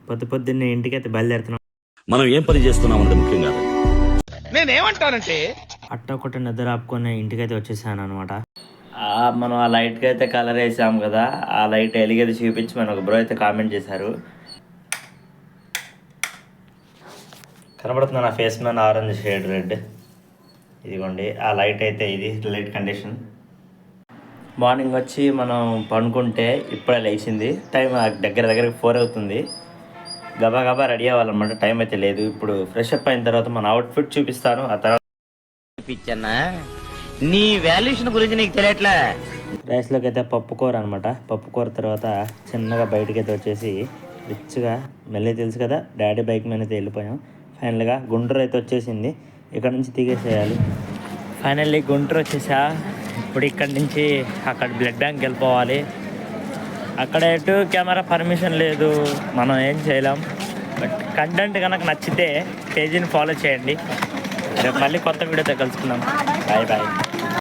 పొద్దున్నే ఇంటికి అయితే బయలుదేరుతున్నాం. మనం ఏం పని చేస్తున్నాం అన్నది ముఖ్యం కాదు. నేనేమంటానంటే అట్ట ఒకటి నిద్ర ఆపుకొని ఇంటికైతే వచ్చేసాను అనమాట. మనం ఆ లైట్కి అయితే కలర్ వేసాం కదా, ఆ లైట్ ఎలిగేది చూపించి మన ఒక బ్రో అయితే కామెంట్ చేశారు. కనబడుతుంది నా ఫేస్ మీద ఆరెంజ్ షేడ్ రెడ్. ఇదిగోండి ఆ లైట్ అయితే, ఇది లైట్ కండిషన్. మార్నింగ్ వచ్చి మనం పడుకుంటే ఇప్పుడే లేచింది, టైం దగ్గర 4 అవుతుంది. గబా గబా రెడీ అవ్వాలన్నమాట, టైం అయితే లేదు. ఇప్పుడు ఫ్రెష్ అప్ అయిన తర్వాత మన అవుట్ఫిట్ చూపిస్తాను. ఆ తర్వాత నీ వాల్యుయేషన్ గురించి నీకు తెలియట్లే. రైస్లోకి అయితే పప్పుకూర అనమాట. పప్పుకూర తర్వాత చిన్నగా బయటకి అయితే వచ్చేసి రిచ్గా మెల్లి తెలుసు కదా, డాడీ బైక్ మీద అయితే వెళ్ళిపోయాం. ఫైనల్గా గుంటూరు అయితే వచ్చేసింది, ఇక్కడ నుంచి దిగేసేయాలి. ఫైనల్లీ గుంటూరు వచ్చేసా. ఇప్పుడు ఇక్కడ నుంచి అక్కడ బ్లడ్ బ్యాంక్కి వెళ్ళిపోవాలి. అక్కడ ఎటు కెమెరా పర్మిషన్ లేదు, మనం ఏం చేయలేం. బట్ కంటెంట్ కనుక నచ్చితే పేజీని ఫాలో చేయండి. రేపు మళ్ళీ కొత్త వీడియోతో కలుసుకుందాం. Bye bye.